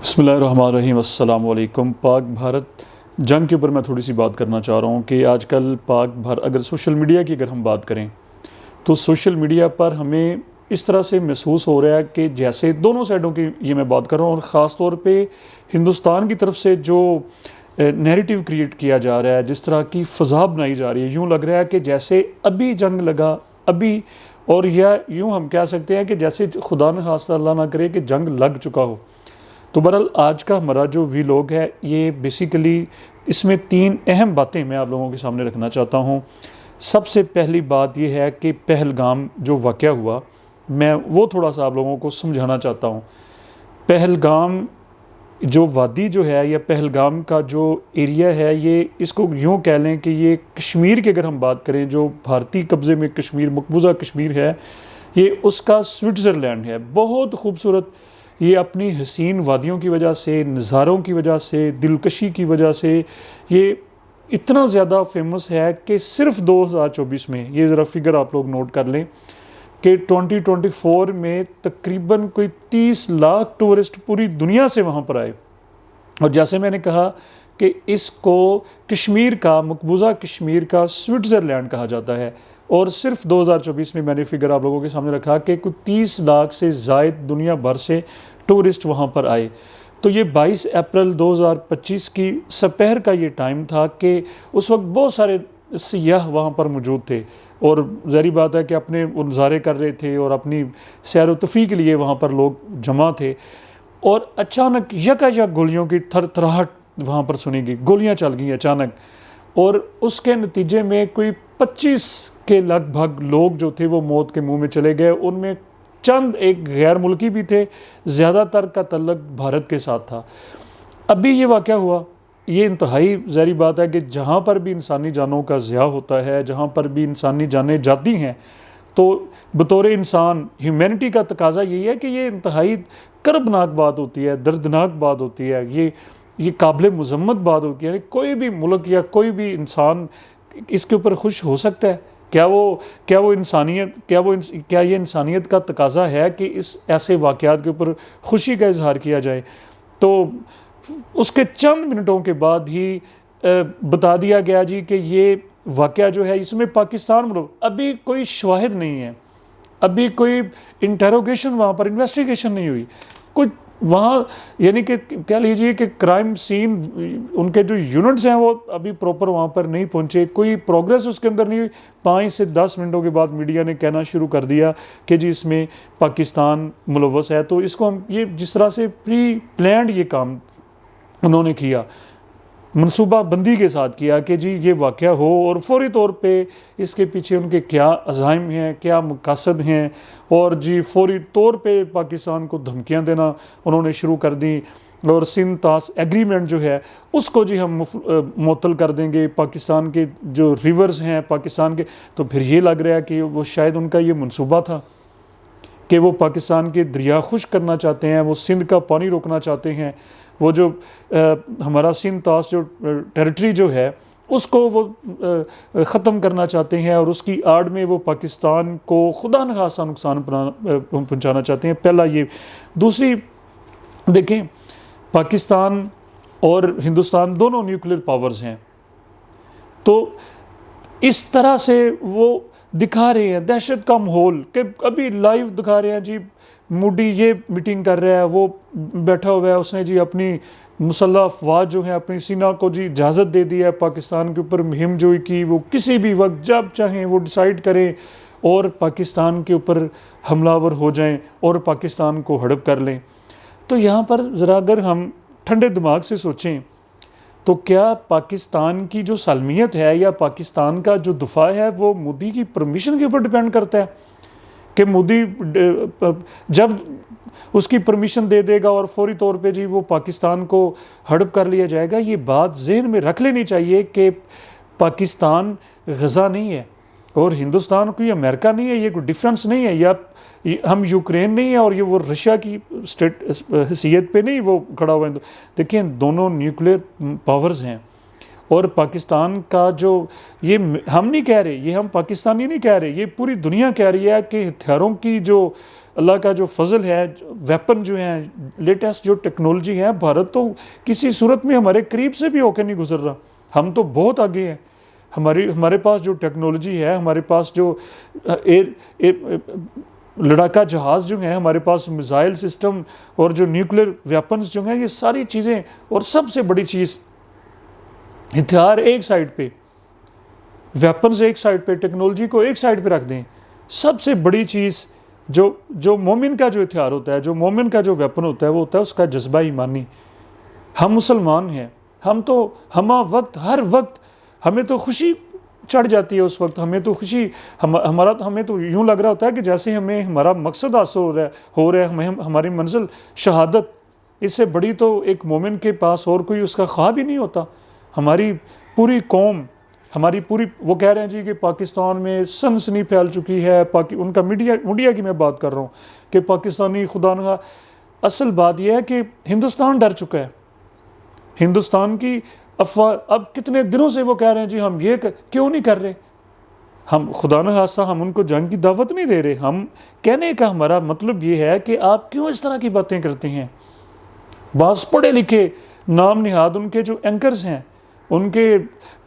بسم اللہ الرحمن الرحیم۔ السلام علیکم۔ پاک بھارت جنگ کے اوپر میں تھوڑی سی بات کرنا چاہ رہا ہوں کہ آج کل پاک بھارت اگر سوشل میڈیا کی ہم بات کریں تو سوشل میڈیا پر ہمیں اس طرح سے محسوس ہو رہا ہے کہ جیسے دونوں سائڈوں کی یہ میں بات کر رہا ہوں، اور خاص طور پہ ہندوستان کی طرف سے جو نیریٹیو کریٹ کیا جا رہا ہے، جس طرح کی فضا بنائی جا رہی ہے، یوں لگ رہا ہے کہ جیسے ابھی جنگ لگا ابھی، اور یا یوں ہم کہہ سکتے ہیں کہ جیسے خدا نہ خواستہ اللہ نہ کرے کہ جنگ لگ چکا ہو۔ تو بہرحال آج کا ہمارا جو ویلاگ ہے یہ بیسیکلی اس میں 3 اہم باتیں میں آپ لوگوں کے سامنے رکھنا چاہتا ہوں۔ سب سے پہلی بات یہ ہے کہ پہلگام جو واقعہ ہوا، میں وہ تھوڑا سا آپ لوگوں کو سمجھانا چاہتا ہوں۔ پہلگام جو وادی جو ہے یا پہلگام کا جو ایریا ہے، یہ اس کو یوں کہہ لیں کہ یہ کشمیر کی اگر ہم بات کریں، جو بھارتی قبضے میں کشمیر مقبوضہ کشمیر ہے، یہ اس کا سوئٹزرلینڈ ہے۔ بہت خوبصورت، یہ اپنی حسین وادیوں کی وجہ سے، نظاروں کی وجہ سے، دلکشی کی وجہ سے یہ اتنا زیادہ فیمس ہے کہ صرف 2024 میں، یہ ذرا فگر آپ لوگ نوٹ کر لیں کہ 2024 میں تقریباً کوئی 30 لاکھ ٹورسٹ پوری دنیا سے وہاں پر آئے۔ اور جیسے میں نے کہا کہ اس کو کشمیر کا، مقبوضہ کشمیر کا سوئٹزرلینڈ کہا جاتا ہے، اور صرف 2024 میں نے فگر آپ لوگوں کے سامنے رکھا کہ کوئی 30 لاکھ سے زائد دنیا بھر سے ٹورسٹ وہاں پر آئے۔ تو یہ 22 اپریل 2025 کی سپہر کا یہ ٹائم تھا کہ اس وقت بہت سارے سیاح وہاں پر موجود تھے، اور ظاہری بات ہے کہ اپنے نظارے کر رہے تھے اور اپنی سیر و تفریح کے لیے وہاں پر لوگ جمع تھے، اور اچانک یکایک گولیوں کی تھر تھراہٹ وہاں پر سنی گئی، گولیاں چل گئیں اچانک، اور اس کے نتیجے میں کوئی 25 کے لگ بھگ لوگ جو تھے وہ موت کے منہ میں چلے گئے۔ ان میں چند ایک غیر ملکی بھی تھے، زیادہ تر کا تعلق بھارت کے ساتھ تھا۔ ابھی یہ واقعہ ہوا، یہ انتہائی ظاہری بات ہے کہ جہاں پر بھی انسانی جانوں کا ضیاع ہوتا ہے، جہاں پر بھی انسانی جانیں جاتی ہیں، تو بطور انسان ہیومینٹی کا تقاضا یہی ہے کہ یہ انتہائی کربناک بات ہوتی ہے، دردناک بات ہوتی ہے، یہ قابل مذمت بات ہوتی ہے۔ کوئی بھی ملک یا کوئی بھی انسان اس کے اوپر خوش ہو سکتا ہے؟ کیا یہ انسانیت کا تقاضا ہے کہ اس ایسے واقعات کے اوپر خوشی کا اظہار کیا جائے؟ تو اس کے چند منٹوں کے بعد ہی بتا دیا گیا جی کہ یہ واقعہ جو ہے اس میں پاکستان ملک، ابھی کوئی شواہد نہیں ہے، ابھی کوئی انٹیروگیشن وہاں پر انویسٹیگیشن نہیں ہوئی، کچھ وہاں یعنی کہ کہہ لیجئے کہ کرائم سین ان کے جو یونٹس ہیں وہ ابھی پراپر وہاں پر نہیں پہنچے، کوئی پروگریس اس کے اندر نہیں ہوئی۔ 5 سے 10 منٹوں کے بعد میڈیا نے کہنا شروع کر دیا کہ جی اس میں پاکستان ملوث ہے۔ تو اس کو ہم یہ جس طرح سے پری پلانڈ یہ کام انہوں نے کیا، منصوبہ بندی کے ساتھ کیا کہ جی یہ واقعہ ہو، اور فوری طور پہ اس کے پیچھے ان کے کیا عزائم ہیں، کیا مقاصد ہیں، اور جی فوری طور پہ پاکستان کو دھمکیاں دینا انہوں نے شروع کر دیں، اور سندھ طاس ایگریمنٹ جو ہے اس کو جی ہم معطل کر دیں گے، پاکستان کے جو ریورز ہیں پاکستان کے۔ تو پھر یہ لگ رہا ہے کہ وہ شاید ان کا یہ منصوبہ تھا کہ وہ پاکستان کے دریا خشک کرنا چاہتے ہیں، وہ سندھ کا پانی روکنا چاہتے ہیں، وہ جو ہمارا سندھ طاس جو ٹیریٹری جو ہے اس کو وہ ختم کرنا چاہتے ہیں، اور اس کی آڑ میں وہ پاکستان کو خدا نخواستہ نقصان پہنچانا چاہتے ہیں۔ پہلا یہ۔ دوسری دیکھیں، پاکستان اور ہندوستان دونوں نیوکلیر پاورز ہیں، تو اس طرح سے وہ دکھا رہے ہیں دہشت کا ماحول، کہ ابھی لائیو دکھا رہے ہیں جی مودی یہ میٹنگ کر رہا ہے، وہ بیٹھا ہوا ہے، اس نے جی اپنی مسلح افواج جو ہیں اپنی سینا کو جی اجازت دے دی ہے پاکستان کے اوپر مہم جوئی کی، وہ کسی بھی وقت جب چاہیں وہ ڈیسائیڈ کریں اور پاکستان کے اوپر حملہ ور ہو جائیں اور پاکستان کو ہڑپ کر لیں۔ تو یہاں پر ذرا اگر ہم ٹھنڈے دماغ سے سوچیں تو کیا پاکستان کی جو سالمیت ہے یا پاکستان کا جو دفاع ہے وہ مودی کی پرمیشن کے اوپر ڈیپینڈ کرتا ہے کہ مودی جب اس کی پرمیشن دے دے گا اور فوری طور پہ جی وہ پاکستان کو ہڑپ کر لیا جائے گا؟ یہ بات ذہن میں رکھ لینی چاہیے کہ پاکستان غزہ نہیں ہے اور ہندوستان کوئی امریکہ نہیں ہے، یہ کوئی ڈیفرنس نہیں ہے، یا ہم یوکرین نہیں ہے اور یہ وہ رشیا کی اسٹیٹ حیثیت پہ نہیں وہ کھڑا ہوا ہے۔ دیکھیں دونوں نیوکلیر پاورز ہیں، اور پاکستان کا جو یہ ہم نہیں کہہ رہے، یہ ہم پاکستانی نہیں کہہ رہے، یہ پوری دنیا کہہ رہی ہے کہ ہتھیاروں کی جو اللہ کا جو فضل ہے، ویپن جو ہیں، لیٹسٹ جو ٹیکنالوجی ہے، بھارت تو کسی صورت میں ہمارے قریب سے بھی ہو کے نہیں گزر رہا. ہم تو بہت آگے ہیں. ہمارے پاس جو ٹیکنالوجی ہے، ہمارے پاس جو لڑاکا جہاز جو ہیں، ہمارے پاس میزائل سسٹم اور جو نیوکلیر ویپنز جو ہیں، یہ ساری چیزیں، اور سب سے بڑی چیز ہتھیار ایک سائڈ پہ، ویپنز ایک سائڈ پہ، ٹیکنالوجی کو ایک سائڈ پہ رکھ دیں. سب سے بڑی چیز جو مومن کا جو ہتھیار ہوتا ہے، جو مومن کا جو ویپن ہوتا ہے، وہ ہوتا ہے اس کا جذبہ ایمانی. ہم مسلمان ہیں، ہم تو وقت، ہر وقت ہمیں تو خوشی چڑھ جاتی ہے. اس وقت ہمیں تو خوشی، ہمیں تو یوں لگ رہا ہوتا ہے کہ جیسے ہمیں ہمارا مقصد حاصل ہو رہا ہے، ہماری منزل شہادت. اس سے بڑی تو ایک مومن کے پاس اور کوئی اس کا خواب ہی نہیں ہوتا. ہماری پوری قوم، وہ کہہ رہے ہیں جی کہ پاکستان میں سنسنی پھیل چکی ہے، ان کا میڈیا کی میں بات کر رہا ہوں کہ پاکستانی خدا نخواہ. اصل بات یہ ہے کہ ہندوستان ڈر چکا ہے. ہندوستان کی افواہ اب کتنے دنوں سے وہ کہہ رہے ہیں جی ہم یہ کیوں نہیں کر رہے. ہم خدا نخواستہ ہم ان کو جنگ کی دعوت نہیں دے رہے. ہم کہنے کا ہمارا مطلب یہ ہے کہ آپ کیوں اس طرح کی باتیں کرتے ہیں. بعض پڑھے لکھے نام نہاد ان کے جو اینکرز ہیں، ان کے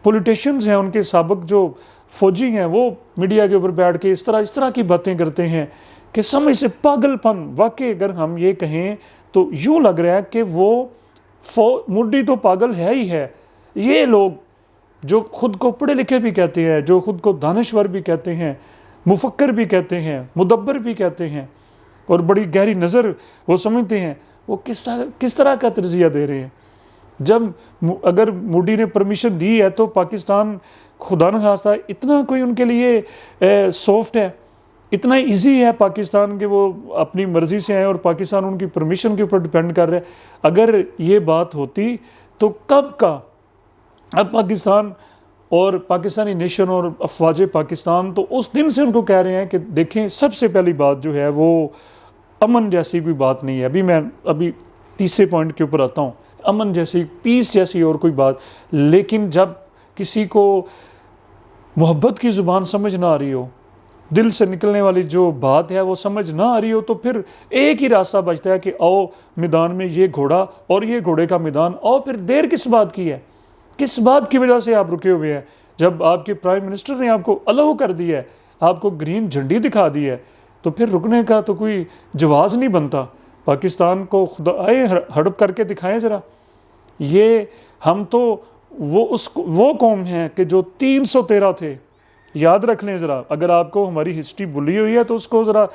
پولیٹیشنز ہیں، ان کے سابق جو فوجی ہیں، وہ میڈیا کے اوپر بیٹھ کے اس طرح کی باتیں کرتے ہیں کہ سمجھ سے پاگل پن. واقعی اگر ہم یہ کہیں تو یوں لگ رہا ہے کہ وہ مڈی تو پاگل ہے ہی ہے. یہ لوگ جو خود کو پڑھے لکھے بھی کہتے ہیں، جو خود کو دانشور بھی کہتے ہیں، مفکر بھی کہتے ہیں، مدبر بھی کہتے ہیں، اور بڑی گہری نظر وہ سمجھتے ہیں، وہ کس طرح کا تجزیہ دے رہے ہیں. جب اگر موڈی نے پرمیشن دی ہے تو پاکستان خدا نخواستہ اتنا کوئی ان کے لیے سافٹ ہے، اتنا ایزی ہے پاکستان کے، وہ اپنی مرضی سے ہیں اور پاکستان ان کی پرمیشن کے اوپر ڈیپینڈ کر رہے ہیں. اگر یہ بات ہوتی تو کب کا اب پاکستان اور پاکستانی نیشن اور افواج پاکستان تو اس دن سے ان کو کہہ رہے ہیں کہ دیکھیں، سب سے پہلی بات جو ہے وہ امن جیسی کوئی بات نہیں ہے. میں ابھی تیسرے پوائنٹ کے اوپر آتا ہوں. امن جیسی، پیس جیسی اور کوئی بات. لیکن جب کسی کو محبت کی زبان سمجھ نہ آ رہی ہو، دل سے نکلنے والی جو بات ہے وہ سمجھ نہ آ رہی ہو، تو پھر ایک ہی راستہ بچتا ہے کہ آؤ میدان میں یہ گھوڑا اور یہ گھوڑے کا میدان. اور پھر دیر کس بات کی ہے؟ کس بات کی وجہ سے آپ رکے ہوئے ہیں؟ جب آپ کے پرائم منسٹر نے آپ کو الاؤ کر دیا ہے، آپ کو گرین جھنڈی دکھا دی ہے، تو پھر رکنے کا تو کوئی جواز نہیں بنتا. پاکستان کو خدا آئے ہڑپ کر کے دکھائیں ذرا. یہ ہم تو وہ قوم ہیں کہ جو 313 تھے. یاد رکھ لیں ذرا. اگر آپ کو ہماری ہسٹری بھولی ہوئی ہے تو اس کو ذرا،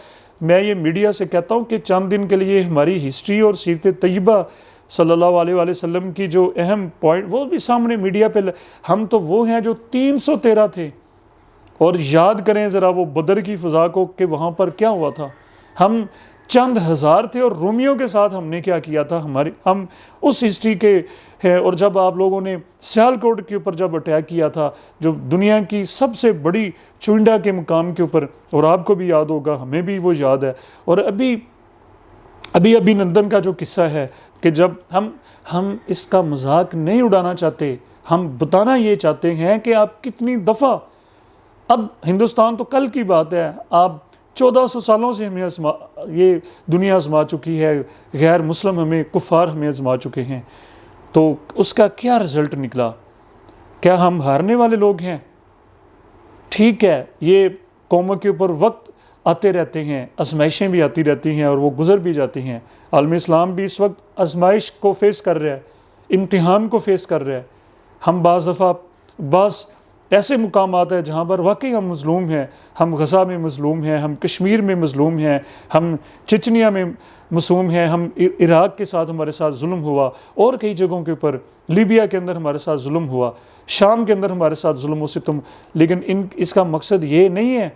میں یہ میڈیا سے کہتا ہوں کہ چند دن کے لیے ہماری ہسٹری اور سیرت طیبہ صلی اللہ علیہ وآلہ وسلم کی جو اہم پوائنٹ وہ بھی سامنے میڈیا پہ. ہم تو وہ ہیں جو 313 تھے. اور یاد کریں ذرا وہ بدر کی فضا کو کہ وہاں پر کیا ہوا تھا. ہم چند ہزار تھے اور رومیوں کے ساتھ ہم نے کیا کیا تھا. ہم اس ہسٹری کے ہیں. اور جب آپ لوگوں نے سیالکوٹ کے اوپر جب اٹیک کیا تھا، جو دنیا کی سب سے بڑی چوئنڈا کے مقام کے اوپر، اور آپ کو بھی یاد ہوگا، ہمیں بھی وہ یاد ہے. اور ابھی نندن کا جو قصہ ہے کہ جب ہم اس کا مذاق نہیں اڑانا چاہتے، ہم بتانا یہ چاہتے ہیں کہ آپ کتنی دفعہ، اب ہندوستان تو کل کی بات ہے، آپ 1400 سالوں سے ہمیں یہ دنیا آزما چکی ہے، غیر مسلم ہمیں، کفار ہمیں آزما چکے ہیں. تو اس کا کیا رزلٹ نکلا؟ کیا ہم ہارنے والے لوگ ہیں؟ ٹھیک ہے، یہ قوموں کے اوپر وقت آتے رہتے ہیں، آزمائشیں بھی آتی رہتی ہیں اور وہ گزر بھی جاتی ہیں. عالم اسلام بھی اس وقت آزمائش کو فیس کر رہا ہے، امتحان کو فیس کر رہا ہے. ہم بعض ایسے مقامات ہیں جہاں پر واقعی ہم مظلوم ہیں. ہم غزہ میں مظلوم ہیں، ہم کشمیر میں مظلوم ہیں، ہم چچنیا میں مظلوم ہیں، ہم عراق کے ساتھ ہمارے ساتھ ظلم ہوا، اور کئی جگہوں کے اوپر، لیبیا کے اندر ہمارے ساتھ ظلم ہوا، شام کے اندر ہمارے ساتھ ظلم و ستم. لیکن اس کا مقصد یہ نہیں ہے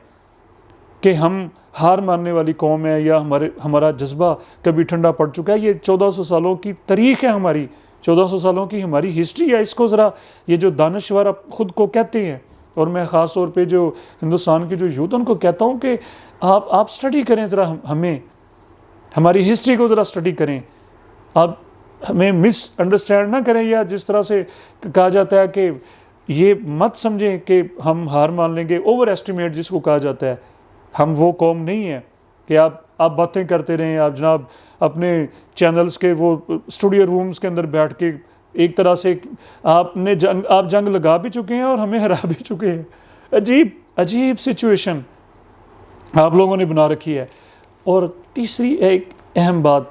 کہ ہم ہار ماننے والی قوم ہے یا ہمارا جذبہ کبھی ٹھنڈا پڑ چکا ہے. یہ 1400 سالوں کی تاریخ ہے ہماری، 1400 سالوں کی ہماری ہسٹری ہے. اس کو ذرا، یہ جو دانشور خود کو کہتے ہیں، اور میں خاص طور پہ جو ہندوستان کی جو یوتھ ان کو کہتا ہوں کہ آپ سٹڈی کریں ذرا، ہماری ہسٹری کو ذرا سٹڈی کریں. آپ ہمیں مس انڈرسٹینڈ نہ کریں، یا جس طرح سے کہا جاتا ہے کہ یہ مت سمجھیں کہ ہم ہار مان لیں گے، اوور ایسٹیمیٹ جس کو کہا جاتا ہے. ہم وہ قوم نہیں ہیں کہ آپ باتیں کرتے رہیں، آپ جناب اپنے چینلز کے وہ اسٹوڈیو رومز کے اندر بیٹھ کے ایک طرح سے آپ جنگ لگا بھی چکے ہیں اور ہمیں ہرا بھی چکے ہیں. عجیب سچویشن آپ لوگوں نے بنا رکھی ہے. اور تیسری ایک اہم بات،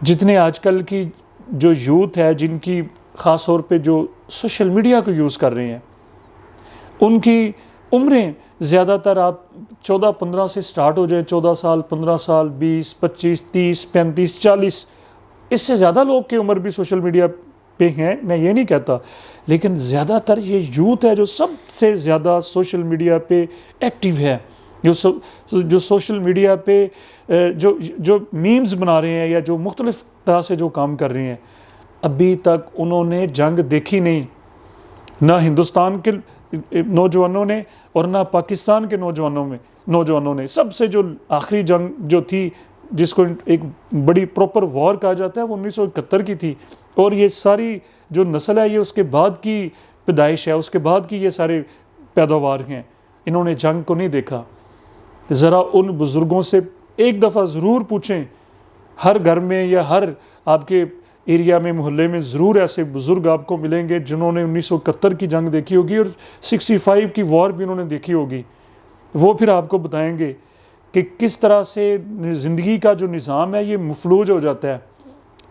جتنے آج کل کی جو یوتھ ہے، جن کی خاص طور پہ جو سوشل میڈیا کو یوز کر رہے ہیں، ان کی عمریں زیادہ تر آپ 14-15 سے سٹارٹ ہو جائیں، 14 سال، 15 سال، 20، 25، 30، 35، 40، اس سے زیادہ لوگ کی عمر بھی سوشل میڈیا پہ ہیں، میں یہ نہیں کہتا، لیکن زیادہ تر یہ یوتھ ہے جو سب سے زیادہ سوشل میڈیا پہ ایکٹیو ہے، جو سوشل میڈیا پہ جو میمز بنا رہے ہیں یا جو مختلف طرح سے جو کام کر رہے ہیں. ابھی تک انہوں نے جنگ دیکھی نہیں، نہ ہندوستان کے نوجوانوں نے اور نہ پاکستان کے نوجوانوں نے. سب سے جو آخری جنگ جو تھی، جس کو ایک بڑی پراپر وار کہا جاتا ہے، وہ 1971 کی تھی. اور یہ ساری جو نسل ہے، یہ اس کے بعد کی پیدائش ہے، اس کے بعد کی یہ سارے پیداوار ہیں. انہوں نے جنگ کو نہیں دیکھا. ذرا ان بزرگوں سے ایک دفعہ ضرور پوچھیں، ہر گھر میں یا ہر آپ کے ایریا میں، محلے میں ضرور ایسے بزرگ آپ کو ملیں گے جنہوں نے 1971 کی جنگ دیکھی ہوگی اور 65 کی وار بھی انہوں نے دیکھی ہوگی. وہ پھر آپ کو بتائیں گے کہ کس طرح سے زندگی کا جو نظام ہے یہ مفلوج ہو جاتا ہے.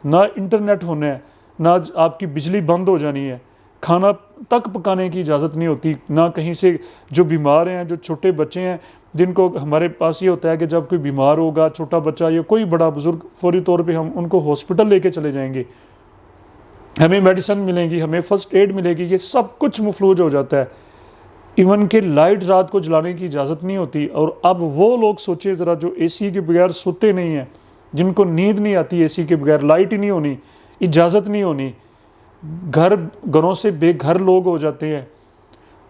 نہ انٹرنیٹ ہونا ہے، نہ آپ کی بجلی بند ہو جانی ہے، کھانا تک پکانے کی اجازت نہیں ہوتی، نہ کہیں سے جو بیمار ہیں، جو چھوٹے بچے ہیں، جن کو ہمارے پاس یہ ہوتا ہے کہ جب کوئی بیمار ہوگا، چھوٹا بچہ یا کوئی بڑا بزرگ، فوری طور پہ ہم ان کو ہاسپٹل لے کے چلے جائیں گے، ہمیں میڈیسن ملیں گی، ہمیں فرسٹ ایڈ ملے گی. یہ سب کچھ مفلوج ہو جاتا ہے. ایون کہ لائٹ رات کو جلانے کی اجازت نہیں ہوتی. اور اب وہ لوگ سوچیں ذرا جو اے سی کے بغیر سوتے نہیں ہیں، جن کو نیند نہیں آتی اے سی کے بغیر، لائٹ ہی نہیں ہونی، اجازت نہیں ہونی، گھروں سے بے گھر لوگ ہو جاتے ہیں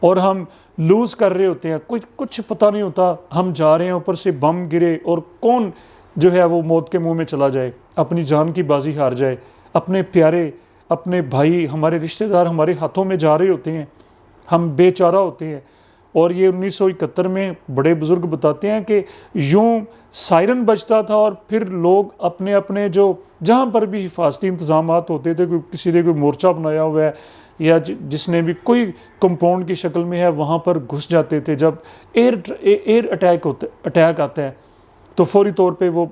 اور ہم لوز کر رہے ہوتے ہیں، کچھ پتہ نہیں ہوتا، ہم جا رہے ہیں، اوپر سے بم گرے اور کون جو ہے وہ موت کے منہ میں چلا جائے، اپنی جان کی بازی ہار جائے. اپنے پیارے، اپنے بھائی، ہمارے رشتہ دار ہمارے ہاتھوں میں جا رہے ہوتے ہیں، ہم بے چارہ ہوتے ہیں. اور یہ 1971 میں بڑے بزرگ بتاتے ہیں کہ یوں سائرن بجتا تھا اور پھر لوگ اپنے اپنے جو جہاں پر بھی حفاظتی انتظامات ہوتے تھے، کسی نے کوئی مورچہ بنایا ہوا ہے یا جس نے بھی کوئی کمپاؤنڈ کی شکل میں ہے، وہاں پر گھس جاتے تھے. جب ایئر اٹیک آتا ہے تو فوری طور پہ وہ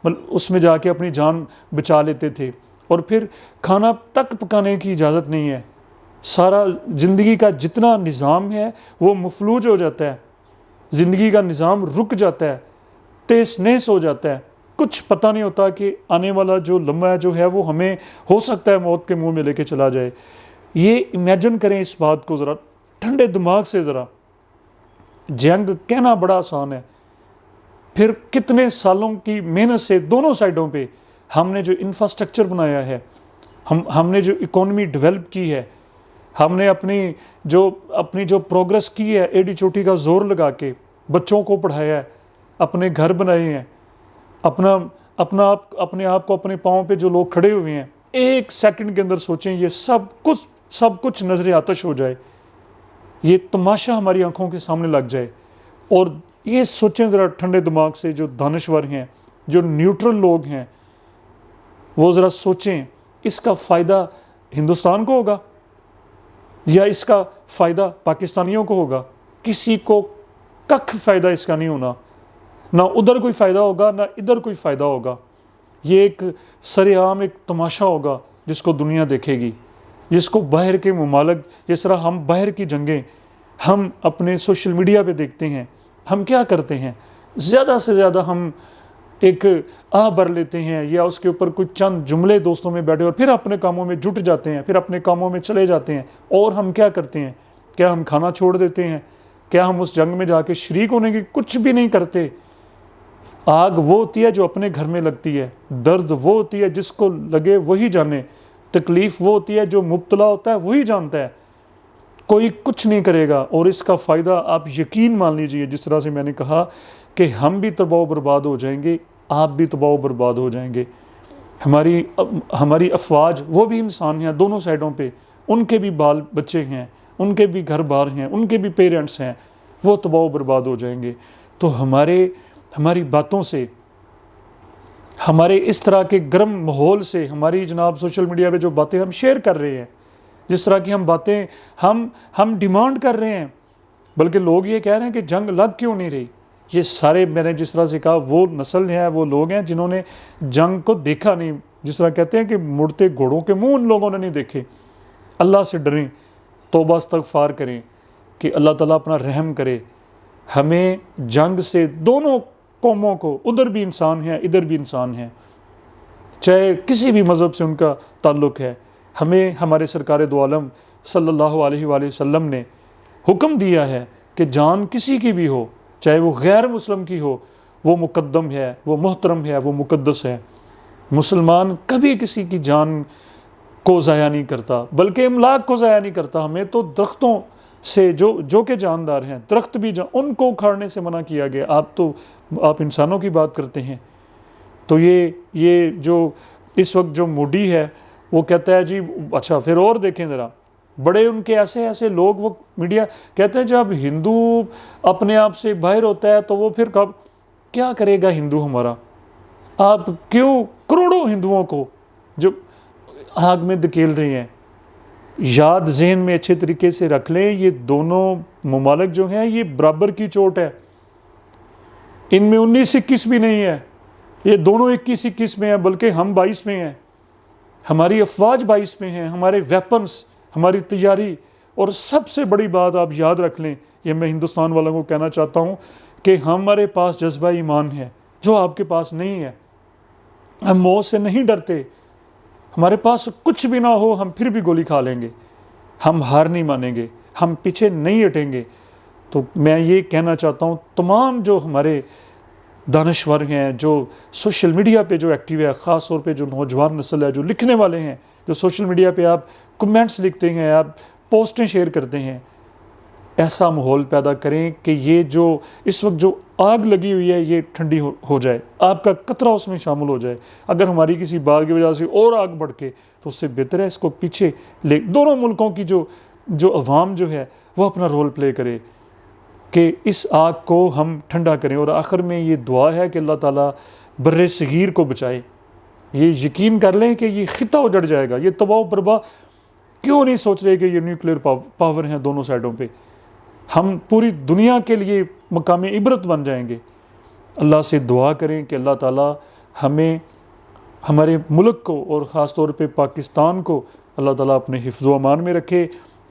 اس میں جا کے اپنی جان بچا لیتے تھے. اور پھر کھانا تک پکانے کی اجازت نہیں ہے. سارا زندگی کا جتنا نظام ہے وہ مفلوج ہو جاتا ہے، زندگی کا نظام رک جاتا ہے، تیس نیس ہو جاتا ہے. کچھ پتہ نہیں ہوتا کہ آنے والا جو لمحہ جو ہے وہ ہمیں ہو سکتا ہے موت کے منہ میں لے کے چلا جائے. یہ امیجن کریں اس بات کو ذرا ٹھنڈے دماغ سے. ذرا جنگ کہنا بڑا آسان ہے، پھر کتنے سالوں کی محنت سے دونوں سائڈوں پہ ہم نے جو انفراسٹرکچر بنایا ہے، ہم نے جو اکانومی ڈیولپ کی ہے، ہم نے اپنی جو پروگرس کی ہے، ایڈی چوٹی کا زور لگا کے بچوں کو پڑھایا ہے، اپنے گھر بنائے ہیں، اپنے آپ کو اپنے پاؤں پہ جو لوگ کھڑے ہوئے ہیں، ایک سیکنڈ کے اندر سوچیں یہ سب کچھ نظر آتش ہو جائے، یہ تماشا ہماری آنکھوں کے سامنے لگ جائے. اور یہ سوچیں ذرا ٹھنڈے دماغ سے، جو دانشور ہیں، جو نیوٹرل لوگ ہیں، وہ ذرا سوچیں اس کا فائدہ ہندوستان کو ہوگا یا اس کا فائدہ پاکستانیوں کو ہوگا؟ کسی کو ککھ فائدہ اس کا نہیں ہونا، نہ ادھر کوئی فائدہ ہوگا نہ ادھر کوئی فائدہ ہوگا. یہ ایک سر عام ایک تماشا ہوگا جس کو دنیا دیکھے گی، جس کو باہر کے ممالک، جس طرح ہم باہر کی جنگیں ہم اپنے سوشل میڈیا پہ دیکھتے ہیں، ہم کیا کرتے ہیں؟ زیادہ سے زیادہ ہم ایک بھر لیتے ہیں یا اس کے اوپر کوئی چند جملے دوستوں میں بیٹھے اور پھر اپنے کاموں میں جٹ جاتے ہیں، پھر اپنے کاموں میں چلے جاتے ہیں. اور ہم کیا کرتے ہیں؟ کیا ہم کھانا چھوڑ دیتے ہیں؟ کیا ہم اس جنگ میں جا کے شریک ہونے کی کچھ بھی نہیں کرتے؟ آگ وہ ہوتی ہے جو اپنے گھر میں لگتی ہے، درد وہ ہوتی ہے جس کو لگے وہی جانے، تکلیف وہ ہوتی ہے جو مبتلا ہوتا ہے وہی جانتا ہے. کوئی کچھ نہیں کرے گا. اور اس کا فائدہ آپ یقین مان لیجئے، جس طرح سے میں نے کہا کہ ہم بھی تباہ و برباد ہو جائیں گے، آپ بھی تباہ و برباد ہو جائیں گے. ہماری افواج وہ بھی انسان ہیں دونوں سائڈوں پہ، ان کے بھی بال بچے ہیں، ان کے بھی گھر بار ہیں، ان کے بھی پیرنٹس ہیں، وہ تباہ و برباد ہو جائیں گے. تو ہماری باتوں سے، ہمارے اس طرح کے گرم ماحول سے ہماری جناب سوشل میڈیا پہ جو باتیں ہم شیئر کر رہے ہیں، جس طرح کی ہم باتیں ہم ڈیمانڈ کر رہے ہیں، بلکہ لوگ یہ کہہ رہے ہیں کہ جنگ لگ کیوں نہیں رہی، یہ سارے میں نے جس طرح سے کہا وہ نسل ہے، وہ لوگ ہیں جنہوں نے جنگ کو دیکھا نہیں. جس طرح کہتے ہیں کہ مڑتے گھوڑوں کے منہ ان لوگوں نے نہیں دیکھے. اللہ سے ڈریں، توبہ استغفار کریں کہ اللہ تعالیٰ اپنا رحم کرے. ہمیں جنگ سے دونوں قوموں کو، ادھر بھی انسان ہیں ادھر بھی انسان ہیں، چاہے کسی بھی مذہب سے ان کا تعلق ہے، ہمیں ہمارے سرکار دو عالم صلی اللہ علیہ وآلہ وسلم نے حکم دیا ہے کہ جان کسی کی بھی ہو، چاہے وہ غیر مسلم کی ہو، وہ مقدم ہے، وہ محترم ہے، وہ مقدس ہے. مسلمان کبھی کسی کی جان کو ضائع نہیں کرتا، بلکہ املاک کو ضائع نہیں کرتا. ہمیں تو درختوں سے جو کہ جاندار ہیں، درخت بھی ان کو اکھاڑنے سے منع کیا گیا. آپ انسانوں کی بات کرتے ہیں. تو یہ جو اس وقت جو موڈی ہے وہ کہتا ہے جی اچھا پھر اور دیکھیں ذرا، بڑے ان کے ایسے لوگ، وہ میڈیا کہتے ہیں جب ہندو اپنے آپ سے باہر ہوتا ہے تو وہ پھر کیا کرے گا ہندو ہمارا؟ آپ کیوں کروڑوں ہندوؤں کو جو آگ میں دھکیل رہے ہیں؟ یاد ذہن میں اچھے طریقے سے رکھ لیں، یہ دونوں ممالک جو ہیں یہ برابر کی چوٹ ہے. ان میں 19-21 بھی نہیں ہے، یہ دونوں 21-21 میں ہیں، بلکہ ہم 22 میں ہیں. ہماری افواج 22 میں ہیں، ہمارے ویپنز، ہماری تیاری. اور سب سے بڑی بات آپ یاد رکھ لیں، یہ میں ہندوستان والوں کو کہنا چاہتا ہوں کہ ہمارے پاس جذبہ ایمان ہے جو آپ کے پاس نہیں ہے. ہم موت سے نہیں ڈرتے، ہمارے پاس کچھ بھی نہ ہو ہم پھر بھی گولی کھا لیں گے. ہم ہار نہیں مانیں گے، ہم پیچھے نہیں ہٹیں گے. تو میں یہ کہنا چاہتا ہوں تمام جو ہمارے دانشور ہیں، جو سوشل میڈیا پہ جو ایکٹیو ہے، خاص طور پہ جو نوجوان نسل ہے، جو لکھنے والے ہیں، جو سوشل میڈیا پہ آپ کمنٹس لکھتے ہیں، آپ پوسٹیں شیئر کرتے ہیں، ایسا ماحول پیدا کریں کہ یہ جو اس وقت جو آگ لگی ہوئی ہے یہ ٹھنڈی ہو جائے، آپ کا قطرہ اس میں شامل ہو جائے. اگر ہماری کسی بات کی وجہ سے اور آگ بڑھ کے تو اس سے بہتر ہے اس کو پیچھے لے. دونوں ملکوں کی جو عوام جو ہے وہ اپنا رول پلے کرے کہ اس آگ کو ہم ٹھنڈا کریں. اور آخر میں یہ دعا ہے کہ اللہ تعالیٰ بر صغیر کو بچائے. یہ یقین کر لیں کہ یہ خطہ اجڑ جائے گا. یہ تباہ و برباد کیوں نہیں سوچ رہے کہ یہ نیوکلیر پاور ہیں دونوں سائڈوں پہ؟ ہم پوری دنیا کے لیے مقام عبرت بن جائیں گے. اللہ سے دعا کریں کہ اللہ تعالیٰ ہمیں، ہمارے ملک کو اور خاص طور پہ پاکستان کو اللہ تعالیٰ اپنے حفظ و امان میں رکھے.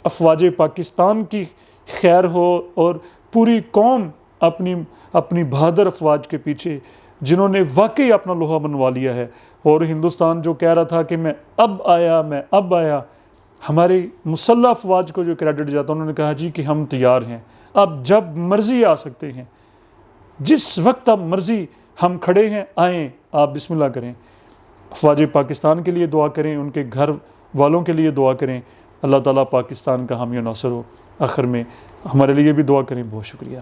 افواج پاکستان کی خیر ہو اور پوری قوم اپنی بہادر افواج کے پیچھے، جنہوں نے واقعی اپنا لوہا منوا لیا ہے. اور ہندوستان جو کہہ رہا تھا کہ میں اب آیا، ہماری مسلح افواج کو جو کریڈٹ جاتا انہوں نے کہا جی کہ ہم تیار ہیں، اب جب مرضی آ سکتے ہیں، جس وقت اب مرضی ہم کھڑے ہیں، آئیں، آپ بسم اللہ کریں. افواج پاکستان کے لیے دعا کریں، ان کے گھر والوں کے لیے دعا کریں. اللہ تعالیٰ پاکستان کا حامی و ناصر ہو. آخر میں ہمارے لیے بھی دعا کریں. بہت شکریہ.